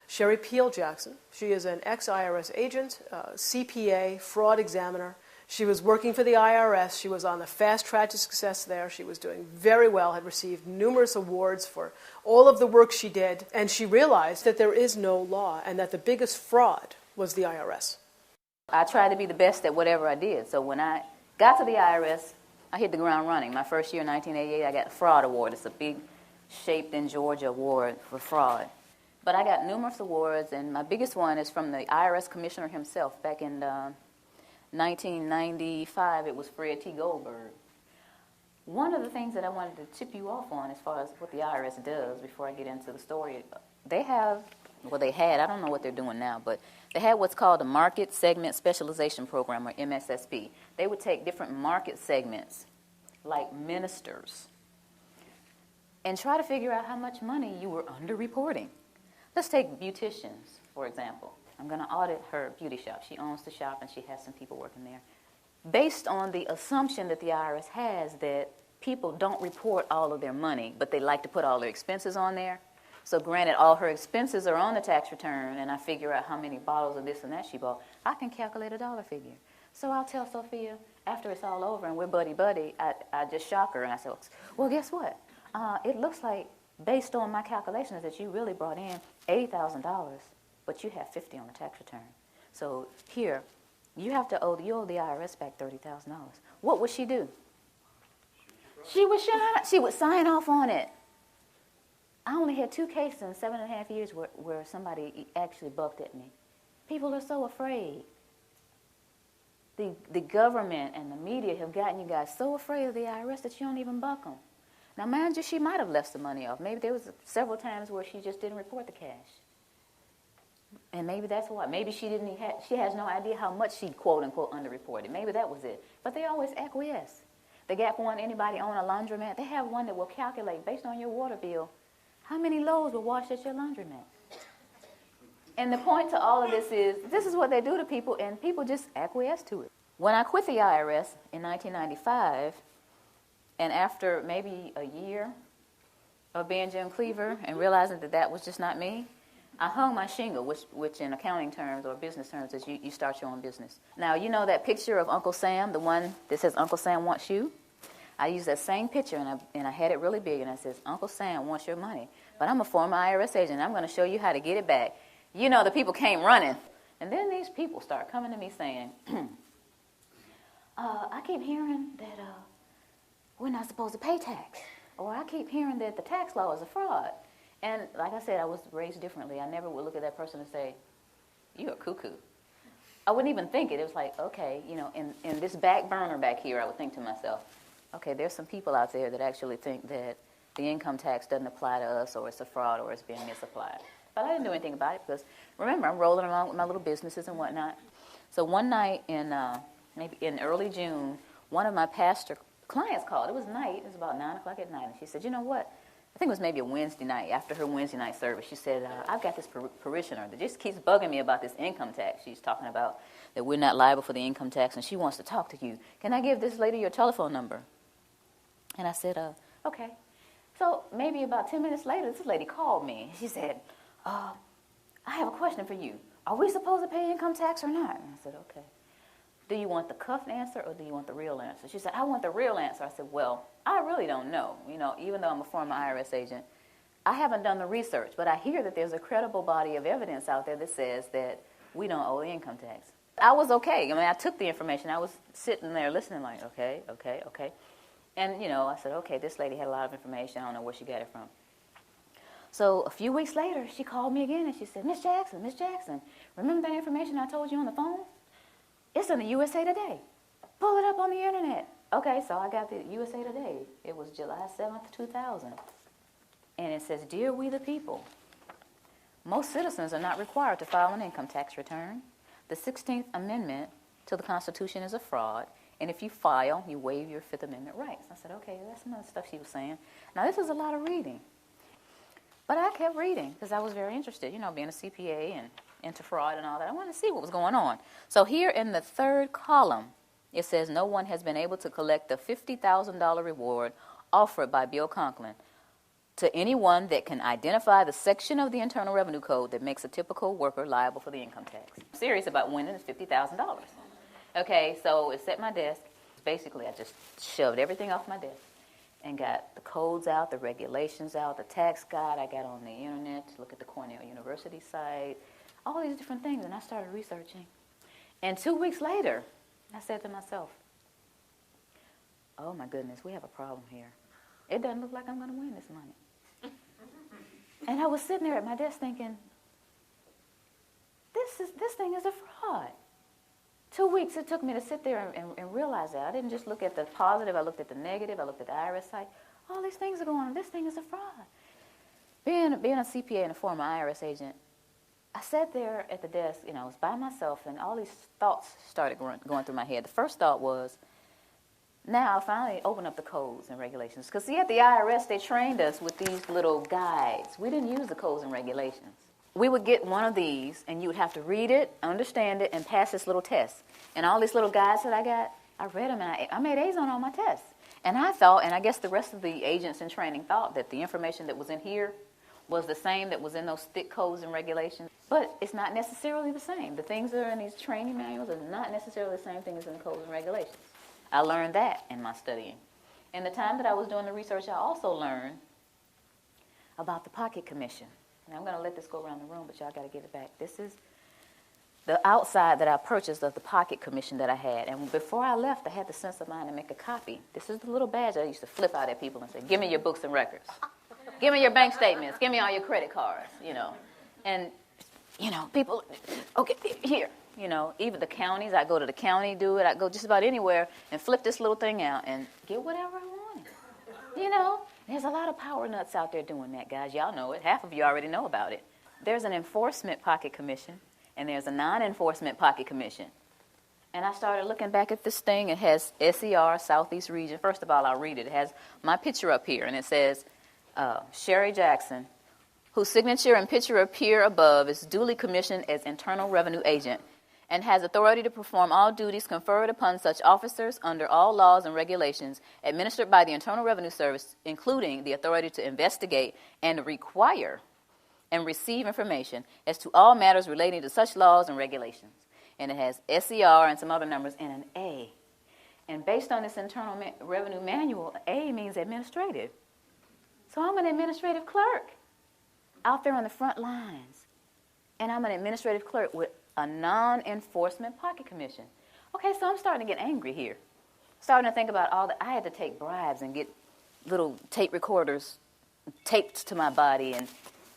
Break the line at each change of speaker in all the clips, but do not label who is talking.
Sherry Peel Jackson. She is an ex-IRS agent, CPA, fraud examiner. She was working for the IRS. She was on the fast track to success there. She was doing very well, had received numerous awards for all of the work she did, and she realized that there is no law and that the biggest fraud was the IRS.
I tried to be the best at whatever I did. So when I got to the IRS, I hit the ground running. My first year in 1988, I got the Fraud Award. It's a big shaped in Georgia award for fraud. But I got numerous awards, and my biggest one is from the IRS commissioner himself. Back in 1995, it was Fred T. Goldberg. One of the things that I wanted to tip you off on as far as what the IRS does, before I get into the story, they had, I don't know what they're doing now, but they had what's called a Market Segment Specialization Program, or MSSP. They would take different market segments, like ministers, and try to figure out how much money you were underreporting. Let's take beauticians, for example. I'm going to audit her beauty shop. She owns the shop, and she has some people working there. Based on the assumption that the IRS has that people don't report all of their money, but they like to put all their expenses on there. So granted, all her expenses are on the tax return, and I figure out how many bottles of this and that she bought, I can calculate a dollar figure. So I'll tell Sophia, after it's all over and we're buddy-buddy, I just shock her, and I say, well, guess what? It looks like, based on my calculations, that you really brought in $80,000, but you have $50 on the tax return. So here, you owe the IRS back $30,000. What would she do? She would sign off on it. I only had 2 cases in 7.5 years where somebody actually bucked at me. People are so afraid. The government and the media have gotten you guys so afraid of the IRS that you don't even buck them. Now, mind you, she might have left some money off. Maybe there was several times where she just didn't report the cash. And maybe that's why. Maybe she has no idea how much she, quote-unquote, underreported. Maybe that was it. But they always acquiesce. The Gap one, anybody own a laundromat, they have one that will calculate, based on your water bill, how many loads were washed at your laundromat. And the point to all of this is what they do to people, and people just acquiesce to it. When I quit the IRS in 1995, and after maybe a year of being Jim Cleaver and realizing that that was just not me, I hung my shingle, which in accounting terms or business terms is you start your own business. Now, you know that picture of Uncle Sam, the one that says Uncle Sam wants you? I used that same picture, and I had it really big, and I says, Uncle Sam wants your money, but I'm a former IRS agent. I'm going to show you how to get it back. You know, the people came running. And then these people start coming to me saying, I keep hearing that we're not supposed to pay tax. Or I keep hearing that the tax law is a fraud. And like I said, I was raised differently. I never would look at that person and say, you're a cuckoo. I wouldn't even think it. It was like, okay, you know, in this back burner back here, I would think to myself, okay, there's some people out there that actually think that the income tax doesn't apply to us, or it's a fraud, or it's being misapplied. But I didn't do anything about it because, remember, I'm rolling around with my little businesses and whatnot. So one night maybe in early June, one of my pastor clients called. It was night. It was about 9 o'clock at night. And she said, you know what? I think it was maybe a Wednesday night, after her Wednesday night service. She said, I've got this parishioner that just keeps bugging me about this income tax. She's talking about that we're not liable for the income tax, and she wants to talk to you. Can I give this lady your telephone number? And I said, okay. So maybe about 10 minutes later, this lady called me. She said, I have a question for you. Are we supposed to pay income tax or not? And I said, okay. Do you want the cuffed answer or do you want the real answer? She said, I want the real answer. I said, well, I really don't know. You know, even though I'm a former IRS agent, I haven't done the research, but I hear that there's a credible body of evidence out there that says that we don't owe the income tax. I was okay. I mean, I took the information. I was sitting there listening like, okay. And, you know, I said, okay, this lady had a lot of information. I don't know where she got it from. So a few weeks later, she called me again, and she said, Miss Jackson, remember that information I told you on the phone? It's in the USA Today. Pull it up on the internet. Okay, so I got the USA Today. It was July 7th, 2000. And it says, Dear we the people, most citizens are not required to file an income tax return. The 16th Amendment to the Constitution is a fraud. And if you file, you waive your Fifth Amendment rights. I said, okay, that's some of the stuff she was saying. Now, this is a lot of reading. But I kept reading because I was very interested, you know, being a CPA and into fraud and all that. I wanted to see what was going on. So here in the third column, it says, no one has been able to collect the $50,000 reward offered by Bill Conklin. to anyone that can identify the section of the Internal Revenue Code that makes a typical worker liable for the income tax. I'm serious about winning is $50,000. Okay, so it's at my desk. Basically, I just shoved everything off my desk and got the codes out, the regulations out, the tax guide I got on the internet to look at the Cornell University site, all these different things, and I started researching. And 2 weeks later, I said to myself, oh my goodness, we have a problem here. It doesn't look like I'm going to win this money. And I was sitting there at my desk thinking, this thing is a fraud. 2 weeks it took me to sit there and realize that. I didn't just look at the positive, I looked at the negative, I looked at the IRS site. All these things are going on. This thing is a fraud. Being a CPA and a former IRS agent, I sat there at the desk, I was by myself, and all these thoughts started going through my head. The first thought was, now I finally open up the codes and regulations. Because see, at the IRS, they trained us with these little guides. We didn't use the codes and regulations. We would get one of these, and you would have to read it, understand it, and pass this little test. And all these little guides that I got, I read them, and I made A's on all my tests. And I thought, and I guess the rest of the agents in training thought, that the information that was in here was the same that was in those thick codes and regulations. But it's not necessarily the same. The things that are in these training manuals are not necessarily the same thing as in the codes and regulations. I learned that in my studying. In the time that I was doing the research, I also learned about the pocket commission. And I'm going to let this go around the room, but y'all got to give it back. This is the outside that I purchased of the pocket commission that I had. And before I left, I had the sense of mind to make a copy. This is the little badge I used to flip out at people and say, give me your books and records. Give me your bank statements. Give me all your credit cards, And, people, okay, here. Even the counties, I go to the county, do it. I go just about anywhere and flip this little thing out and get whatever I wanted. There's a lot of power nuts out there doing that, guys. Y'all know it. Half of you already know about it. There's an enforcement pocket commission, and there's a non-enforcement pocket commission. And I started looking back at this thing. It has SER, Southeast Region. First of all, I'll read it. It has my picture up here, and it says, Sherry Jackson, whose signature and picture appear above, is duly commissioned as Internal Revenue Agent and has authority to perform all duties conferred upon such officers under all laws and regulations administered by the Internal Revenue Service, including the authority to investigate and require and receive information as to all matters relating to such laws and regulations. And it has SER and some other numbers and an A. And based on this Internal Revenue Manual, A means administrative. So I'm an administrative clerk out there on the front lines. And I'm an administrative clerk with a non-enforcement pocket commission. Okay, so I'm starting to get angry here. Starting to think about I had to take bribes and get little tape recorders taped to my body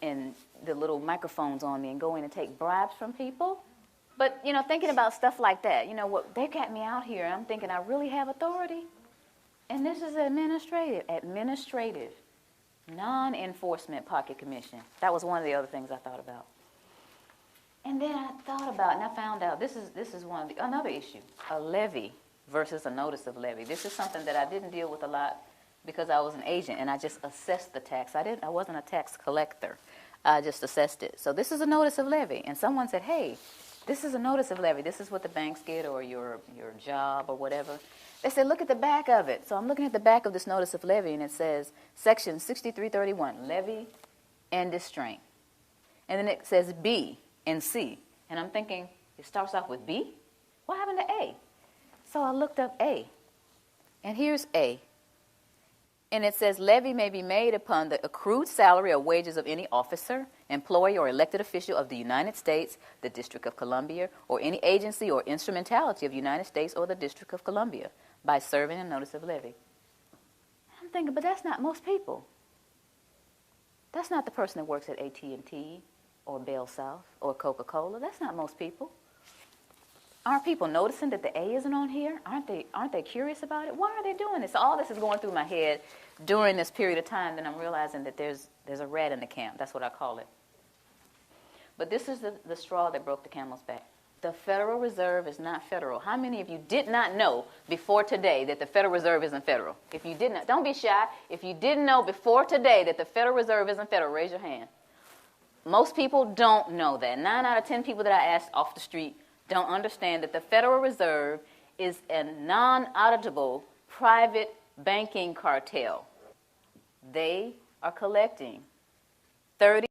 and the little microphones on me and go in and take bribes from people. But, thinking about stuff like that, what they got me out here, I'm thinking I really have authority. And this is administrative, non-enforcement pocket commission. That was one of the other things I thought about. And then I thought about, and I found out, this is another issue, a levy versus a notice of levy. This is something that I didn't deal with a lot because I was an agent and I just assessed the tax. I wasn't a tax collector. I just assessed it. So this is a notice of levy. And someone said, hey, this is a notice of levy. This is what the banks get or your job or whatever. They said, look at the back of it. So I'm looking at the back of this notice of levy, and it says, Section 6331, levy and distraint. And then it says B and C. And I'm thinking, it starts off with B? What happened to A? So I looked up A. And here's A. And it says, levy may be made upon the accrued salary or wages of any officer, employee, or elected official of the United States, the District of Columbia, or any agency or instrumentality of the United States or the District of Columbia by serving a notice of levy. I'm thinking, but that's not most people. That's not the person that works at AT&T or Bell South or Coca-Cola. That's not most people. Aren't people noticing that the A isn't on here? Aren't they curious about it? Why are they doing this? All this is going through my head during this period of time, then I'm realizing that there's a rat in the camp. That's what I call it. But this is the straw that broke the camel's back. The Federal Reserve is not federal. How many of you did not know before today that the Federal Reserve isn't federal? If you did not, don't be shy. If you didn't know before today that the Federal Reserve isn't federal, raise your hand. Most people don't know that. 9 out of 10 people that I asked off the street don't understand that the Federal Reserve is a non-auditable private banking cartel. They are collecting 30